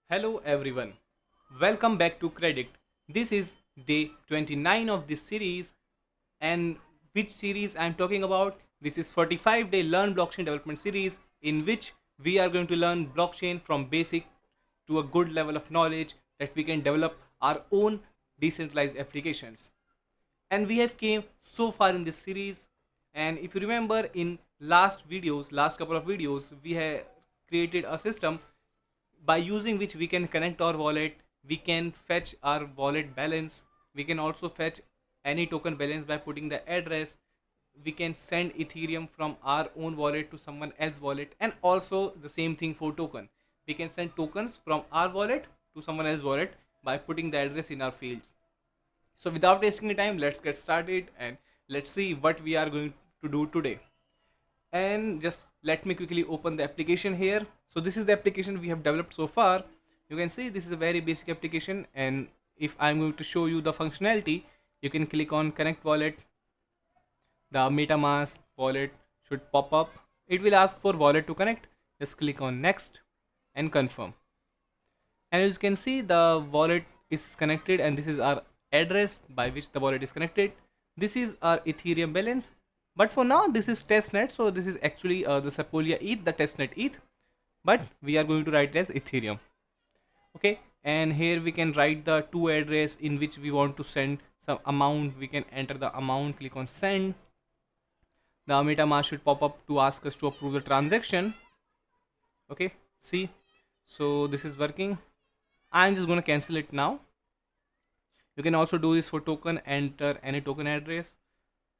Hello everyone. Welcome back to Kredict. This is day 29 of this series, and which series I'm talking about? This is 45-day Learn Blockchain Development series, in which we are going to learn blockchain from basic to a good level of knowledge that we can develop our own decentralized applications. And we have came so far in this series, and if you remember in last couple of videos, we have created a system by using which we can connect our wallet. We can fetch our wallet balance. We can also fetch any token balance by putting the address. We can send ethereum from our own wallet to someone else's wallet, and also the same thing for token. We can send tokens from our wallet to someone else's wallet by putting the address in our fields. So without wasting any time, let's get started and let's see what we are going to do today. And just let me quickly open the application here. So this is the application we have developed so far. You can see this is a very basic application, and if I'm going to show you the functionality, you can click on connect wallet. The MetaMask wallet should pop up. It will ask for wallet to connect. Just click on next and confirm, and as you can see, the wallet is connected, and this is our address by which the wallet is connected. This is our ethereum balance, but for now this is testnet, so this is actually the Sepolia ETH, the testnet ETH, but we are going to write it as ethereum. Okay, and here we can write the to address in which we want to send some amount. We can enter the amount, click on send. The MetaMask should pop up to ask us to approve the transaction. Okay, see, so this is working. I'm just going to cancel it now. You can also do this for token. Enter any token address.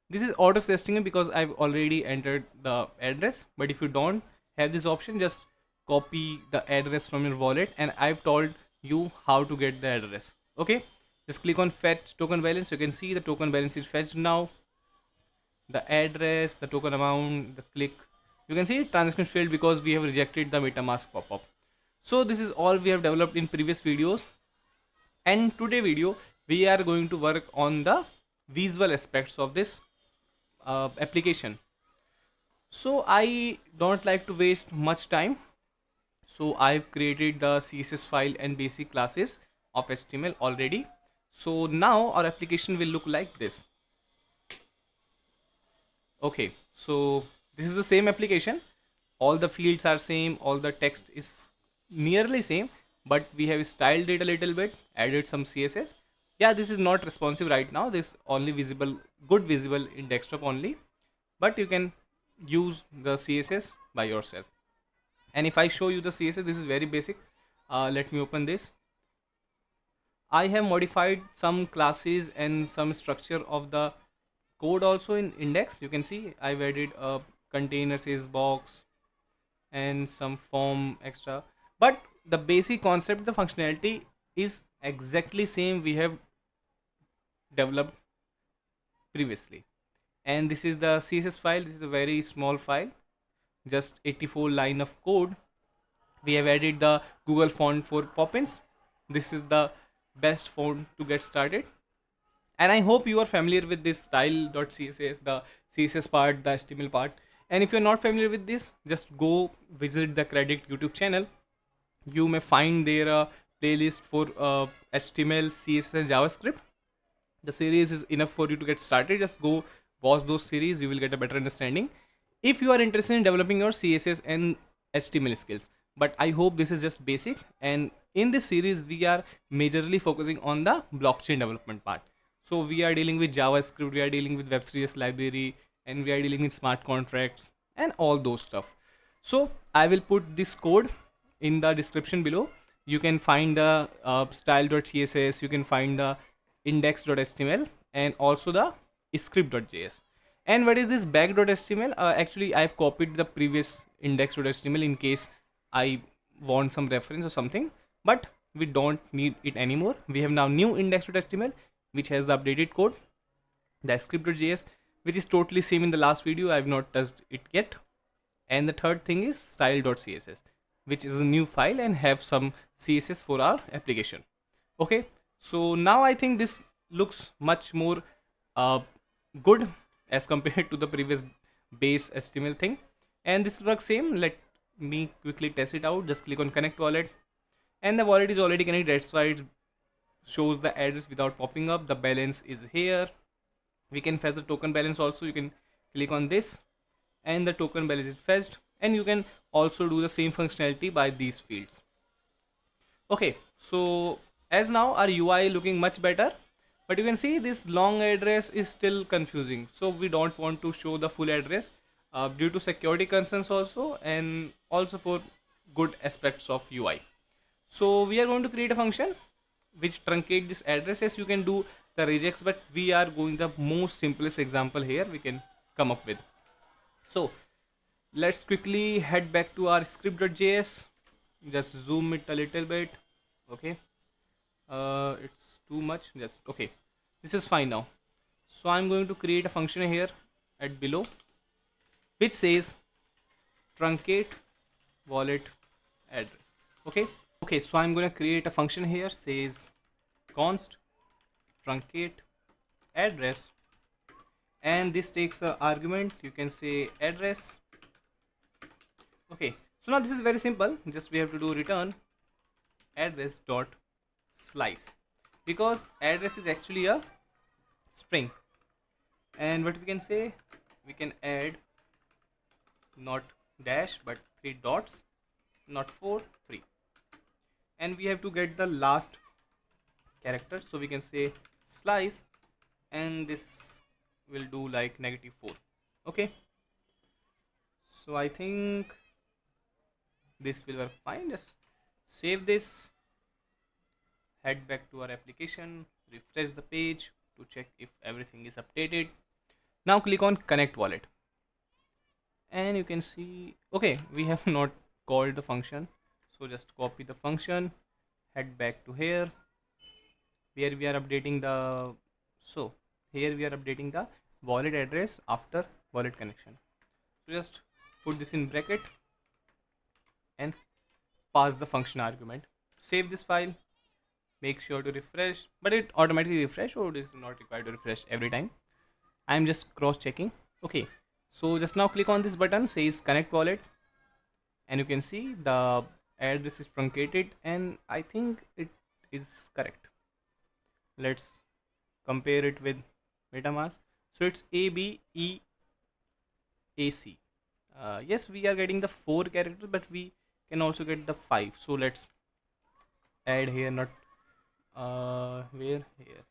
This is auto testing because I've already entered the address, but if you don't have this option, just copy the address from your wallet, and I've told you how to get the address. Okay, just click on fetch token balance. You can see the token balance is fetched now. The address, the token amount, the click, you can see transaction failed because we have rejected the MetaMask pop-up. So this is all we have developed in previous videos, and today video we are going to work on the visual aspects of this application. So I don't like to waste much time, so I've created the css file and basic classes of html already. So now our application will look like this. Okay, so this is the same application. All the fields are same, all the text is nearly same, but we have styled it a little bit, added some css. Yeah, this is not responsive right now. This only visible, good visible in desktop only, but you can use the css by yourself. And if I show you the css, this is very basic. Let me open this. I have modified some classes and some structure of the code also in index. You can see I've added a container says box and some form extra, but the basic concept, the functionality is exactly same we have developed previously. And this is the css file. This is a very small file, just 84 line of code. We have added the google font for pop-ins. This is the best font to get started, and I hope you are familiar with this style.css, the css part, the html part. And if you're not familiar with this, just go visit the Kredict YouTube channel. You may find there a playlist for html, css and javascript. The series is enough for you to get started. Just go watch those series, you will get a better understanding if you are interested in developing your css and html skills. But I hope this is just basic, and in this series we are majorly focusing on the blockchain development part. So we are dealing with javascript, we are dealing with web3s library, and we are dealing with smart contracts and all those stuff. So I will put this code in the description below. You can find the style.css, you can find the index.html, and also the script.js. And what is this back.html? Actually, I've copied the previous index.html in case I want some reference or something, but we don't need it anymore. We have now new index.html which has the updated code. The script.js, which is totally same in the last video, I have not touched it yet. And the third thing is style.css, which is a new file and have some css for our application. Okay, so now I think this looks much more uh, good as compared to the previous base html thing, and this works same. Let me quickly test it out. Just click on connect wallet, and the wallet is already connected. That's why it shows the address without popping up. The balance is here. We can fetch the token balance also. You can click on this and the token balance is fetched, and you can also do the same functionality by these fields. Okay, so as now our UI looking much better, but you can see this long address is still confusing, so we don't want to show the full address due to security concerns also, and also for good aspects of UI. So we are going to create a function which truncate this addresses. You can do the regex, but we are going the most simplest example here we can come up with. So let's quickly head back to our script.js. Just zoom it a little bit. Okay, it's too much. Just okay, this is fine now. So I'm going to create a function here at below which says truncate wallet address. Okay, so I'm going to create a function here, says const truncate address, and this takes a argument. You can say address. Okay, so now this is very simple. Just we have to do return address dot slice, because address is actually a string. And what we can say, we can add not dash but 3 dots, not 4, 3, and we have to get the last character. So we can say slice, and this will do like -4. Okay, so I think this will work fine. Just save this, head back to our application, refresh the page to check if everything is updated. Now click on connect wallet, and you can see, okay, we have not called the function. So just copy the function, head back to here where we are updating the, so here we are updating the wallet address after wallet connection. So just put this in bracket and pass the function argument. Save this file, make sure to refresh, but it automatically refresh, or it is not required to refresh every time. I'm just cross checking. Okay, so just now click on this button, says connect wallet, and you can see the address is truncated, and I think it is correct. Let's compare it with MetaMask. So it's ABEAC. Yes, we are getting the 4 characters, but we can also get the 5. So let's add here, not where, here.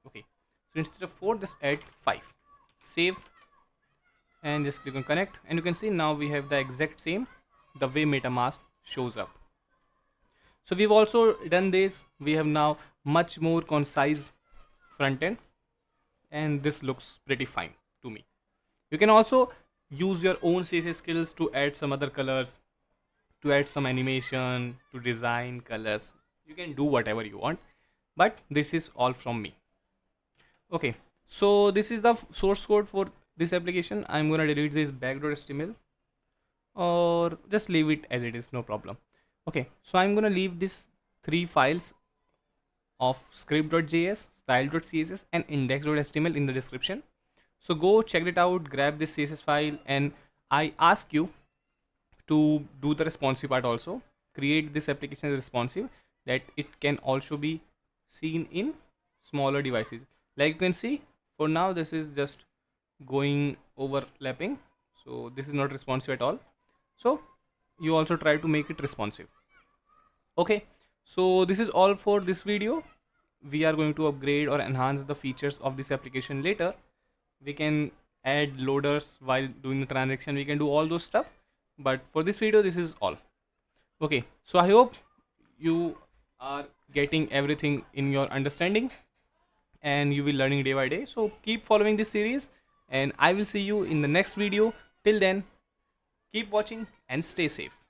Okay, so instead of 4, just add 5. Save and just click on connect, and you can see now we have the exact same the way MetaMask shows up. So we've also done this. We have now much more concise front end, and this looks pretty fine to me. You can also use your own CSS skills to add some other colors, to add some animation, to design colors. You can do whatever you want, but this is all from me. Okay, so this is the source code for this application. I'm gonna delete this back.html, or just leave it as it is, no problem. Okay, so I'm gonna leave these 3 files of script.js, style.css, and index.html in the description. So go check it out, grab this CSS file, and I ask you to do the responsive part also. Create this application as responsive, that it can also be seen in smaller devices. Like you can see, for now this is just going overlapping, so this is not responsive at all. So you also try to make it responsive. Okay, so this is all for this video. We are going to upgrade or enhance the features of this application later. We can add loaders while doing the transaction, we can do all those stuff, but for this video this is all. Okay, so I hope you are getting everything in your understanding, and you will learning day by day. So keep following this series, and I will see you in the next video. Till then, keep watching and stay safe.